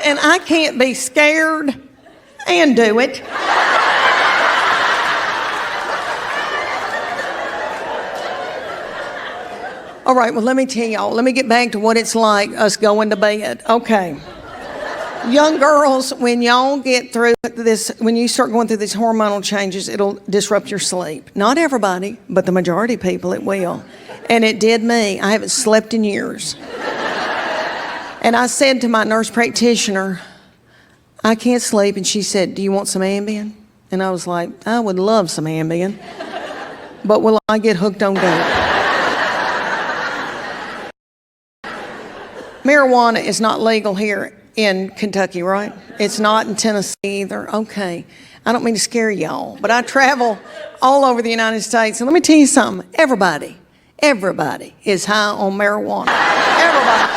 And I can't be scared and do it. All right, well, let me tell y'all. Let me get back to what it's like us going to bed. Okay. Young girls, when y'all get through this, when you start going through these hormonal changes, it'll disrupt your sleep. Not everybody, but the majority of people, it will. And it did me. I haven't slept in years. And I said to my nurse practitioner, I can't sleep. And she said, do you want some Ambien? And I was like, I would love some Ambien. But will I get hooked on dope? Marijuana is not legal here in Kentucky, right? It's not in Tennessee either. Okay. I don't mean to scare y'all, but I travel all over the United States. And let me tell you something. Everybody is high on marijuana. Everybody.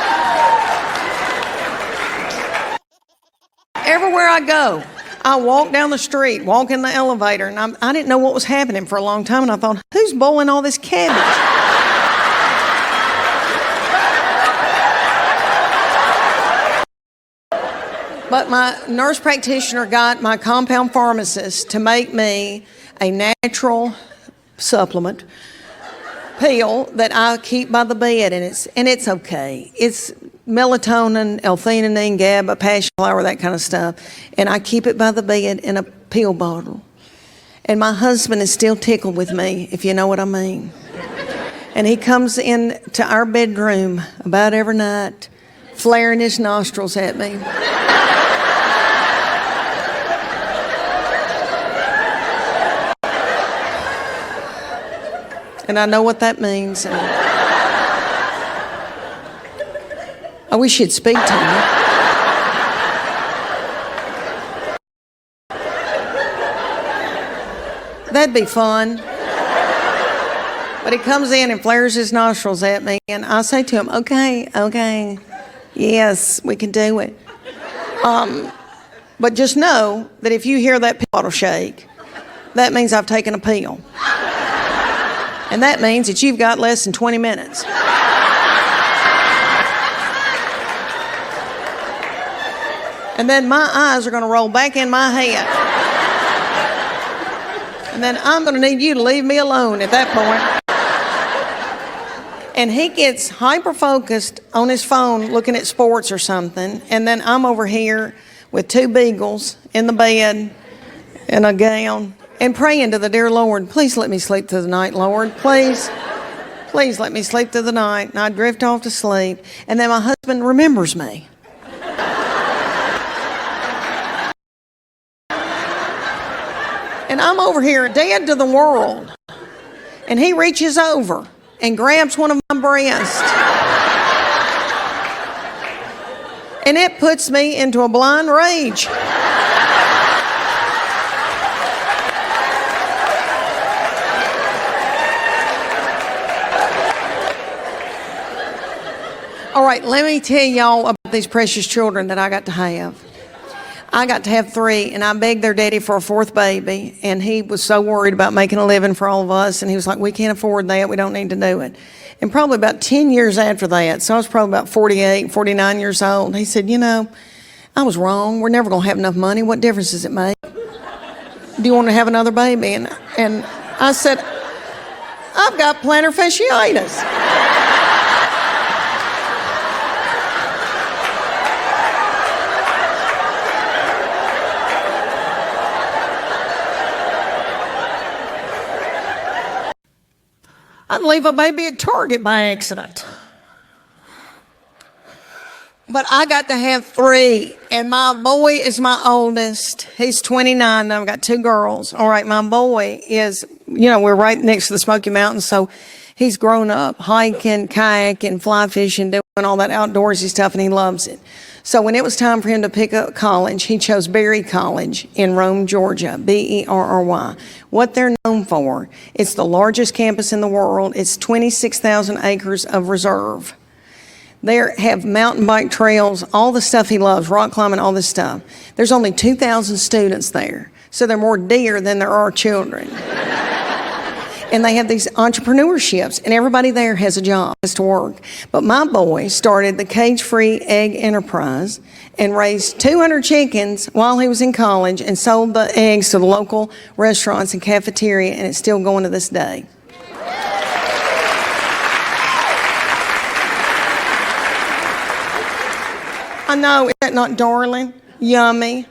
Everywhere I go, I walk down the street, walk in the elevator, and I didn't know what was happening for a long time, and I thought, who's boiling all this cabbage? But my nurse practitioner got my compound pharmacist to make me a natural supplement pill that I keep by the bed, and it's okay. It's melatonin, L-theanine, GABA, passion flower, that kind of stuff, and I keep it by the bed in a pill bottle. And my husband is still tickled with me, if you know what I mean. And he comes in to our bedroom about every night, flaring his nostrils at me. And I know what that means. And I wish you'd speak to me. That'd be fun. But he comes in and flares his nostrils at me, and I say to him, okay, yes, we can do it. But just know that if you hear that pill bottle shake, that means I've taken a pill. And that means that you've got less than 20 minutes. And then my eyes are going to roll back in my head. And then I'm going to need you to leave me alone at that point. And he gets hyper-focused on his phone looking at sports or something. And then I'm over here with two beagles in the bed in a gown and praying to the dear Lord, please let me sleep through the night, Lord. Please let me sleep through the night. And I drift off to sleep. And then my husband remembers me. And I'm over here dead to the world. And he reaches over and grabs one of my breasts. And it puts me into a blind rage. All right, let me tell y'all about these precious children that I got to have. I got to have 3, and I begged their daddy for a 4th baby, and he was so worried about making a living for all of us, and he was like, we can't afford that, we don't need to do it. And probably about 10 years after that, so I was probably about 48, 49 years old, he said, you know, I was wrong, we're never going to have enough money, what difference does it make? Do you want to have another baby? And I said, I've got plantar fasciitis. I'd leave a baby at Target by accident. But I got to have 3, and my boy is my oldest. He's 29, and I've got 2 girls. All right, my boy is, you know, we're right next to the Smoky Mountains, so he's grown up hiking, kayaking, fly fishing, doing all that outdoorsy stuff, and he loves it. So when it was time for him to pick up college, he chose Berry College in Rome, Georgia, Berry. What they're known for, it's the largest campus in the world. It's 26,000 acres of reserve. They have mountain bike trails, all the stuff he loves, rock climbing, all this stuff. There's only 2,000 students there, so there are more deer than there are children. and they have these entrepreneurships, and everybody there has a job, has to work. But my boy started the cage-free egg enterprise and raised 200 chickens while he was in college and sold the eggs to the local restaurants and cafeteria, and it's still going to this day. I know, is that not darling? Yummy.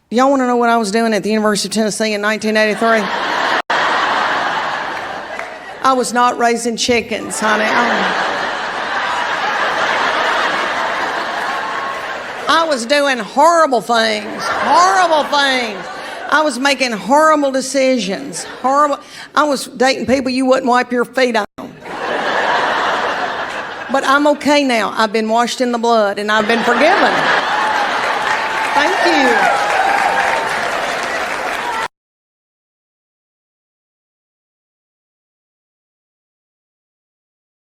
Y'all want to know what I was doing at the University of Tennessee in 1983? I was not raising chickens, honey. I was doing horrible things. Horrible things. I was making horrible decisions. Horrible. I was dating people you wouldn't wipe your feet on. But I'm okay now. I've been washed in the blood and I've been forgiven. Thank you.